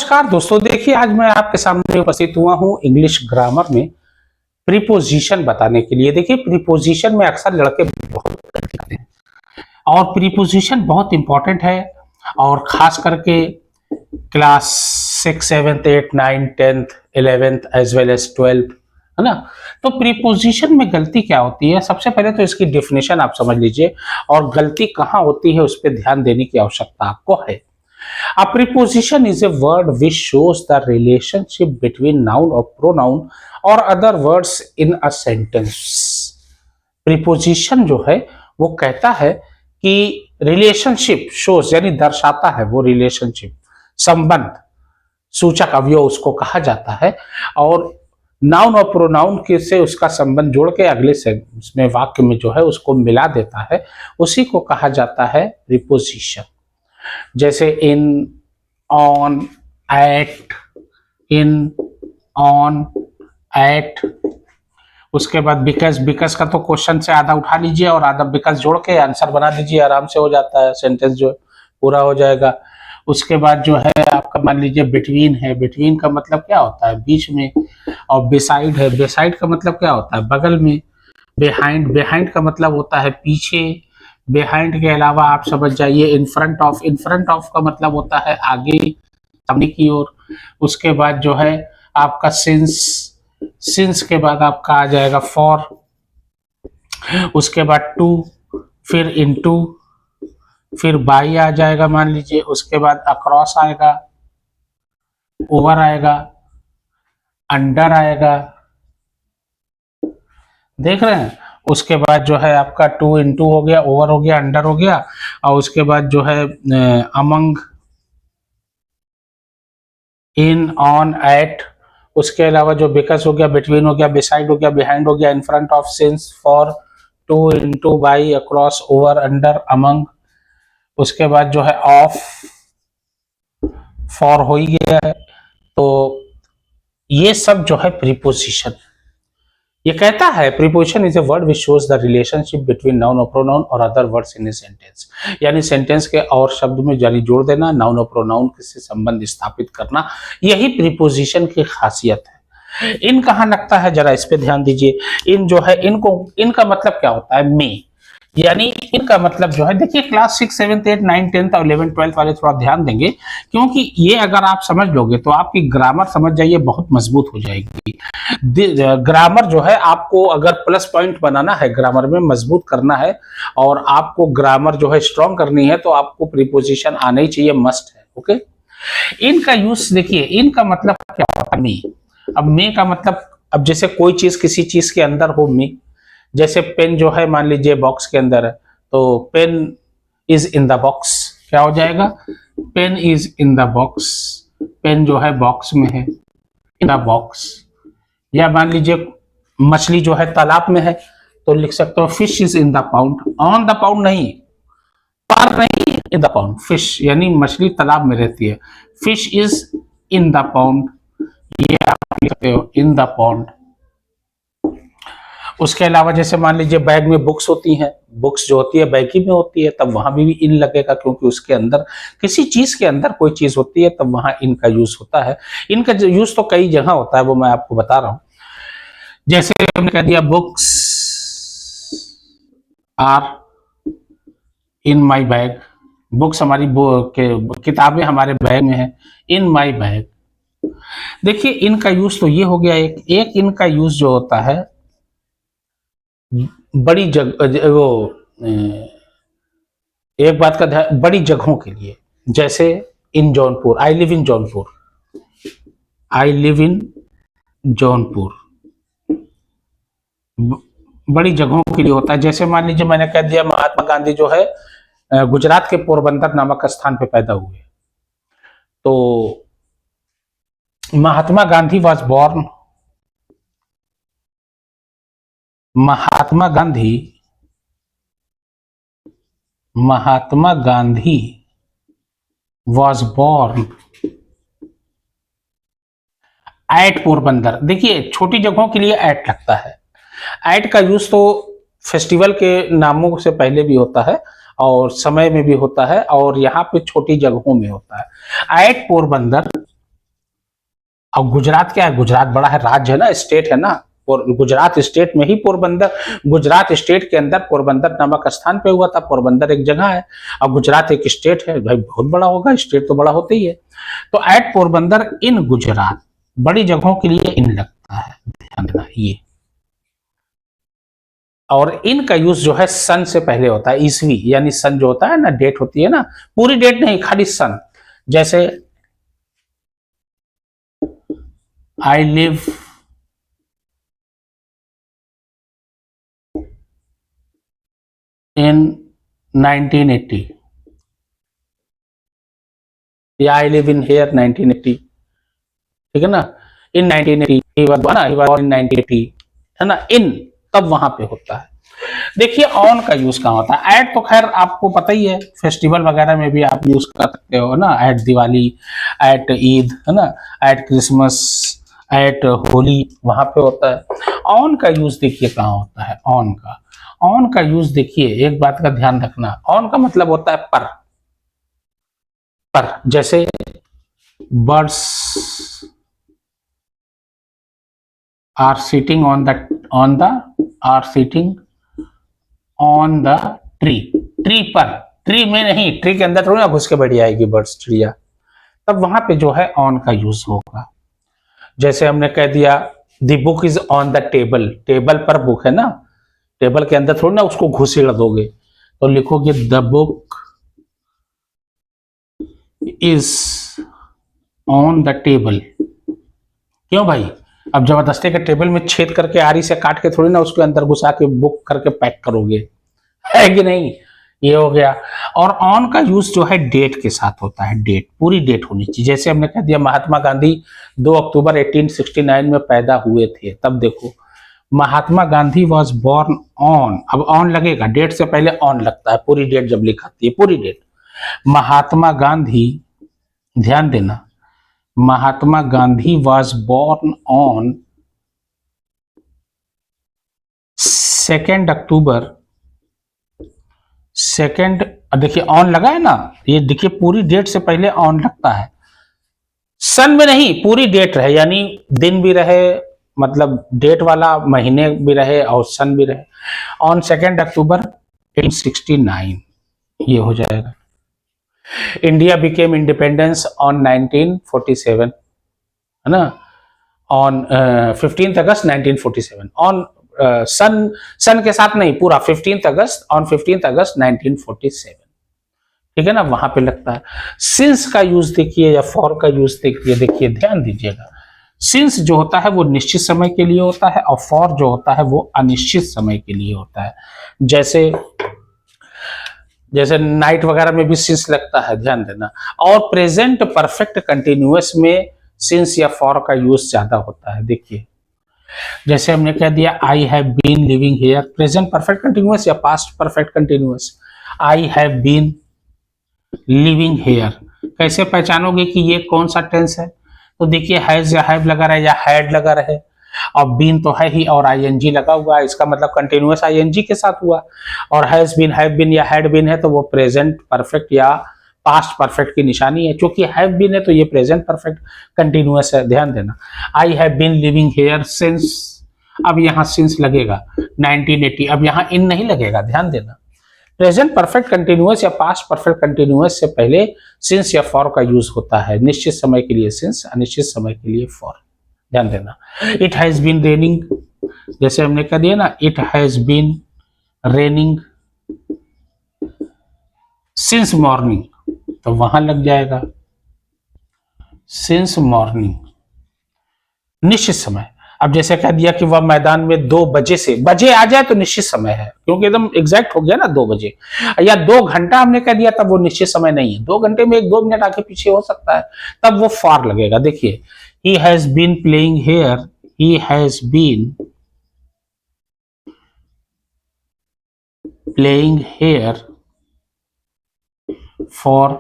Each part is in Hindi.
नमस्कार दोस्तों, देखिए आज मैं आपके सामने उपस्थित हुआ हूँ इंग्लिश ग्रामर में प्रीपोजिशन बताने के लिए। देखिए प्रीपोजिशन में अक्सर लड़के बहुत गलती करते हैं और प्रीपोजिशन बहुत इंपॉर्टेंट है और खास करके class 6, 7, 8, 9, 10th, 11th as well as 12th, है ना। तो प्रीपोजिशन में गलती क्या होती है, सबसे पहले तो इसकी डेफिनेशन आप समझ लीजिए और गलती कहाँ होती है उस पर ध्यान देने की आवश्यकता आपको है। A preposition is a word which shows the relationship between noun or pronoun or other words in a sentence. Preposition जो है वो कहता है कि रिलेशनशिप शोज यानी दर्शाता है, वो रिलेशनशिप संबंध सूचक अवयव उसको कहा जाता है और नाउन और प्रोनाउन के से उसका संबंध जोड़ के अगले से उसमें वाक्य में जो है उसको मिला देता है, उसी को कहा जाता है प्रीपोजिशन। जैसे in, on, at, in, on, at. उसके बाद बिकॉज, बिकॉज का तो क्वेश्चन से आधा उठा लीजिए और आधा बिकॉज जोड़ के आंसर बना दीजिए, आराम से हो जाता है, सेंटेंस जो पूरा हो जाएगा। उसके बाद जो है आपका मान लीजिए बिटवीन है, बिटवीन का मतलब क्या होता है, बीच में। और बिसाइड है, बिसाइड का मतलब क्या होता है, बगल में। बिहाइंड, बिहाइंड का मतलब होता है पीछे। बिहाइंड के अलावा आप समझ जाइए इन front of, in front of का मतलब होता है आगे, सामने की ओर। उसके बाद जो है आपका सिंस, सिंस के बाद आपका आ जाएगा फॉर। उसके बाद टू, फिर इनटू, फिर बाई आ जाएगा मान लीजिए। उसके बाद अक्रॉस आएगा, ओवर आएगा, अंडर आएगा, देख रहे हैं। उसके बाद जो है आपका टू इंटू हो गया, ओवर हो गया, अंडर हो गया। और उसके बाद जो है अमंग, इन, ऑन, एट। उसके अलावा जो बिकॉज हो गया, बिटवीन हो गया, बिसाइड हो गया, बिहाइंड हो गया, in front of, since, for, to, into, by, across, over, under, among. उसके बाद जो है ऑफ, फॉर हो ही गया है। तो ये सब जो है प्रीपोजिशन। ये कहता है preposition is a word which shows the relationship between noun और प्रोनाउन और other words in a sentence. यानी सेंटेंस के और शब्द में जारी जोड़ देना, नाउन और प्रोनाउन से संबंध स्थापित करना, यही प्रीपोजिशन की खासियत है। इन कहाँ लगता है, जरा इस पे ध्यान दीजिए। इन जो है, इनको, इनका मतलब क्या होता है, में। यानी इनका मतलब जो है, देखिए क्लास 6, 7, 8, 9, 10 और 11, 12 वाले थोड़ा ध्यान देंगे, क्योंकि ये अगर आप समझ लोगे तो आपकी ग्रामर समझ जाइए बहुत मजबूत हो जाएगी। ग्रामर जो है आपको अगर प्लस पॉइंट बनाना है, ग्रामर में मजबूत करना है और आपको ग्रामर जो है स्ट्रॉन्ग करनी है, तो आपको प्रीपोजिशन आना ही चाहिए, मस्ट है। ओके, इनका यूज देखिए, इनका मतलब क्या होता है, मे। अब मे का मतलब, अब जैसे कोई चीज किसी चीज के अंदर हो, मे। जैसे पेन जो है मान लीजिए बॉक्स के अंदर है, तो pen is in the box, क्या हो जाएगा, pen is in the box. Pen जो है बॉक्स में है, इन द बॉक्स। या मान लीजिए मछली जो है तालाब में है, तो लिख सकते हो fish is in the pound. On the pound नहीं, पर नहीं, इन द पाउंड। फिश यानी मछली तालाब में रहती है, fish is in the pound, ये आप लिख सकते हो इन द पाउंड। उसके अलावा जैसे मान लीजिए बैग में बुक्स होती हैं, बुक्स जो होती है बैग ही में होती है, तब वहां भी इन लगेगा, क्योंकि उसके अंदर किसी चीज के अंदर कोई चीज होती है, तब वहां इनका यूज होता है। इनका यूज तो कई जगह होता है, वो मैं आपको बता रहा हूं। जैसे हमने कह दिया books are in my bag, books हमारी किताबें हमारे बैग में है, इन माई बैग। देखिए इनका यूज तो ये हो गया एक इनका यूज जो होता है बड़ी जगह, वो एक बात का ध्यान, बड़ी जगहों के लिए। जैसे in Jaunpur, I live in Jaunpur, I live in Jaunpur, बड़ी जगहों के लिए होता है। जैसे मान लीजिए मैंने कह दिया महात्मा गांधी जो है गुजरात के पोरबंदर नामक स्थान पे पैदा हुए, तो Mahatma Gandhi was born, Mahatma Gandhi, Mahatma Gandhi was born at Porbandar. देखिए छोटी जगहों के लिए एट लगता है। एट का यूज तो फेस्टिवल के नामों से पहले भी होता है और समय में भी होता है और यहाँ पे छोटी जगहों में होता है। एट पोरबंदर और गुजरात क्या है, गुजरात बड़ा है, राज्य है ना, स्टेट है ना, और गुजरात स्टेट में ही पोरबंदर, गुजरात स्टेट के अंदर पोरबंदर नामक स्थान पे हुआ था। पोरबंदर एक जगह है और गुजरात एक स्टेट है, भाई बहुत बड़ा होगा, स्टेट तो बड़ा होता ही है। तो एट पोरबंदर इन गुजरात, बड़ी जगहों के लिए इन लगता है, ध्यान देना ये। और इन का यूज जो है सन से पहले होता है, ईसवी, यानी सन जो होता है ना, डेट होती है ना, पूरी डेट नहीं, खाली सन। जैसे आई लिव इन 1980 या आई लिव इन हेयर 1980, ठीक है ना, इन 1980 ही वाज born in 1980, है ना, इन तब वहां पे होता है। देखिए ऑन का यूज कहाँ होता है, एट तो खैर आपको पता ही है, फेस्टिवल वगैरह में भी आप यूज कर सकते हो ना, एट दिवाली, एट ईद, है ना, एट क्रिसमस, एट होली, वहां पे होता है। ऑन का यूज देखिए कहाँ होता है, ऑन का यूज देखिए, एक बात का ध्यान रखना, ऑन का मतलब होता है पर जैसे birds are sitting are sitting on the tree, tree पर, ट्री में नहीं, ट्री के अंदर थोड़ी ना घुस के बैठ जाएगी बर्ड्स, चिड़िया, तब वहां पे जो है ऑन का यूज होगा। जैसे हमने कह दिया the book is on the table, table पर बुक है ना, टेबल के अंदर थोड़ी ना उसको घुसेड़ दोगे, तो लिखोगे the book is on the table. क्यों भाई, अब जबरदस्ती के टेबल में छेद करके आरी से काट के थोड़ी ना उसके अंदर घुसा के बुक करके पैक करोगे, है कि नहीं, ये हो गया। और ऑन का यूज जो है डेट के साथ होता है, डेट, पूरी डेट होनी चाहिए। जैसे हमने कह दिया महात्मा गांधी 2 अक्टूबर 1869 में पैदा हुए थे, तब देखो महात्मा गांधी वॉज बोर्न ऑन, अब ऑन लगेगा, डेट से पहले ऑन लगता है, पूरी डेट जब लिखाती है, पूरी डेट। महात्मा गांधी, ध्यान देना, महात्मा गांधी वॉज बोर्न ऑन 2 अक्टूबर, देखिए ऑन लगा है ना, ये देखिए पूरी डेट से पहले ऑन लगता है, सन में नहीं, पूरी डेट रहे, यानी दिन भी रहे, मतलब डेट वाला महीने भी रहे और सन भी रहे, ऑन 2 अक्टूबर 1869, ये हो जाएगा। इंडिया बिकेम इंडिपेंडेंस ऑन 1947, है ना, ऑन 15 अगस्त 1947, ऑन सन के साथ नहीं, पूरा 15 अगस्त, ऑन 15 अगस्त 1947, ठीक है ना, वहां पे लगता है। सिंस का यूज देखिए या फॉर का यूज देखिए, देखिए ध्यान दीजिएगा, सिंस जो होता है वो निश्चित समय के लिए होता है और फॉर जो होता है वो अनिश्चित समय के लिए होता है। जैसे नाइट वगैरह में भी सिंस लगता है, ध्यान देना। और प्रेजेंट परफेक्ट कंटिन्यूअस में सिंस या फॉर का यूज ज्यादा होता है। देखिए जैसे हमने कह दिया I have been living here, present perfect continuous या past perfect continuous, I have been living here, कैसे पहचानोगे कि ये कौन सा टेंस है, तो देखिए हैज या हैव लगा रहे या हैड लगा रहे, और बीन तो है ही और आईएनजी लगा हुआ है, इसका मतलब कंटिन्यूअस आईएनजी के साथ हुआ। और हैज बीन, हैव बीन या हैड बीन है तो वो प्रेजेंट परफेक्ट या पास्ट परफेक्ट की निशानी है, क्योंकि हैव बीन है तो ये प्रेजेंट परफेक्ट कंटिन्यूअस है, ध्यान देना। I have been living here since, अब यहाँ सिंस लगेगा 1980, अब यहाँ इन नहीं लगेगा, ध्यान देना। प्रेजेंट परफेक्ट कंटिन्यूअस या पास्ट परफेक्ट कंटिन्यूअस से पहले सिंस या फॉर का यूज होता है, निश्चित समय के लिए सिंस, अनिश्चित समय के लिए फॉर, ध्यान देना। इट हैज बीन रेनिंग, जैसे हमने कह दिया ना, it has been raining since morning, तो वहां लग जाएगा सिंस मॉर्निंग, निश्चित समय। अब जैसे कह दिया कि वह मैदान में 2 बजे से, बजे आ जाए तो निश्चित समय है, क्योंकि एकदम एग्जैक्ट हो गया ना 2 बजे, या 2 घंटा हमने कह दिया तब वो निश्चित समय नहीं है, 2 घंटे में 1-2 मिनट आगे पीछे हो सकता है, तब वो फॉर लगेगा। देखिए he has been playing here, he has been playing here for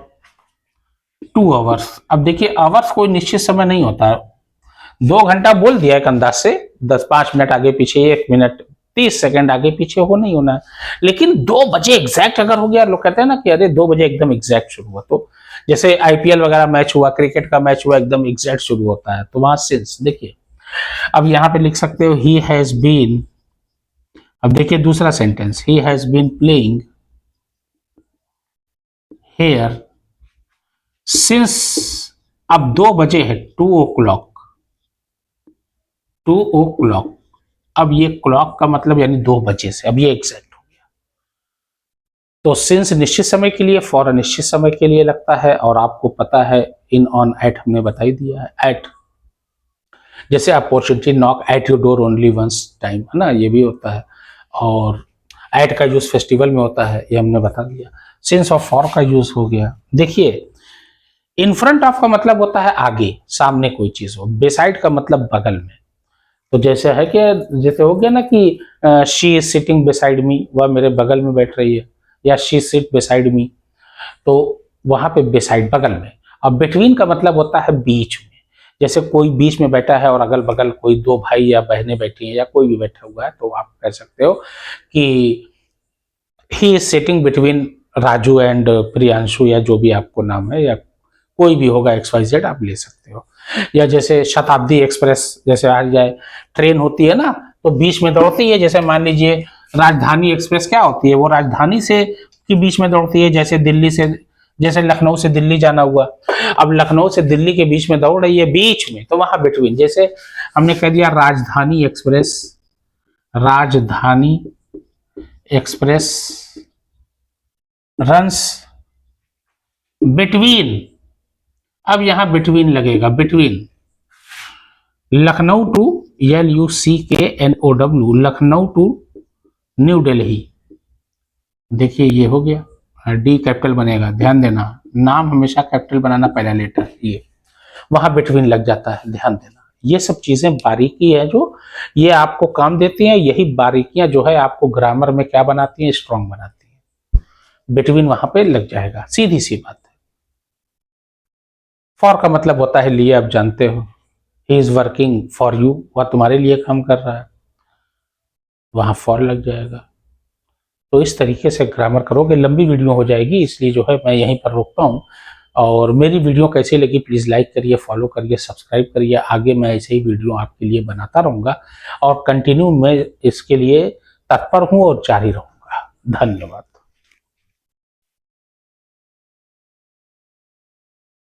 2 hours. अब देखिए आवर्स कोई निश्चित समय नहीं होता है, 2 घंटा बोल दिया एक अंदाज से, 10-5 मिनट आगे पीछे, 1 मिनट 30 सेकंड आगे पीछे हो नहीं होना है, लेकिन 2 बजे एग्जैक्ट अगर हो गया, लोग कहते हैं ना कि अरे 2 बजे एकदम एग्जैक्ट शुरू हुआ, तो जैसे आईपीएल वगैरह मैच हुआ, क्रिकेट का मैच हुआ, एकदम एग्जैक्ट शुरू होता है, तो वहां सिंस देखिए। अब यहां पे लिख सकते हो ही हैज बीन, अब देखिए दूसरा sentence, he has been playing here since, अब 2 बजे है, 2 o'clock, 2 o'clock, अब ये क्लॉक का मतलब यानी 2 बजे से, अब ये एग्जैक्ट हो गया। तो सिंस निश्चित समय के लिए, फॉर अनिश्चित समय के लिए लगता है, और आपको पता है इन, ऑन, एट हमने बता ही दिया है। एट जैसे opportunity knock at your door only once time, है ना, ये भी होता है। और एट का यूज फेस्टिवल में होता है, ये हमने बता दिया। सिंस और फॉर का यूज हो गया। देखिए इन फ्रंट ऑफ का मतलब होता है आगे, सामने कोई चीज हो। बेसाइड का मतलब बगल में। तो जैसे है कि जैसे हो गया ना कि she is sitting beside me, वह मेरे बगल में बैठ रही है, या शी सिट बिसाइड मी, तो वहां पे बिसाइड बगल में। अब बिटवीन का मतलब होता है बीच में। जैसे कोई बीच में बैठा है और अगल बगल कोई 2 भाई या बहनें बैठी हैं या कोई भी बैठा हुआ है, तो आप कह सकते हो कि he is sitting between Raju and Priyanshu, या जो भी आपको नाम है, या कोई भी होगा XYZ आप ले सकते हो। या जैसे शताब्दी एक्सप्रेस जैसे आ जाए, ट्रेन होती है ना, तो बीच में दौड़ती है। जैसे मान लीजिए राजधानी एक्सप्रेस क्या होती है, वो राजधानी से के बीच में दौड़ती है। जैसे दिल्ली से, जैसे लखनऊ से दिल्ली जाना हुआ, अब लखनऊ से दिल्ली के बीच में दौड़ रही है, बीच में, तो वहां बिटवीन। जैसे हमने कह दिया राजधानी एक्सप्रेस, राजधानी एक्सप्रेस रन्स बिटवीन, अब यहां बिटवीन लगेगा, between Lucknow to, LUCKNOW, Lucknow to New Delhi. देखिए ये हो गया, डी कैपिटल बनेगा, ध्यान देना, नाम हमेशा कैपिटल बनाना, पहला लेटर, ये वहां बिटवीन लग जाता है, ध्यान देना। ये सब चीजें बारीकी है जो ये आपको काम देती हैं। यही बारीकियां जो है आपको ग्रामर में क्या बनाती हैं, स्ट्रॉन्ग बनाती हैं। बिटवीन वहां पे लग जाएगा, सीधी सी बात है। फॉर का मतलब होता है लिए, आप जानते हो, he is working for you, वह तुम्हारे लिए काम कर रहा है, वहां फॉर लग जाएगा। तो इस तरीके से ग्रामर करोगे। लंबी वीडियो हो जाएगी, इसलिए जो है मैं यहीं पर रोकता हूँ। और मेरी वीडियो कैसी लगी प्लीज़ लाइक करिए, फॉलो करिए, सब्सक्राइब करिए। आगे मैं ऐसे ही वीडियो आपके लिए बनाता रहूँगा और कंटिन्यू मैं इसके लिए तत्पर हूँ और जारी रहूँगा। धन्यवाद।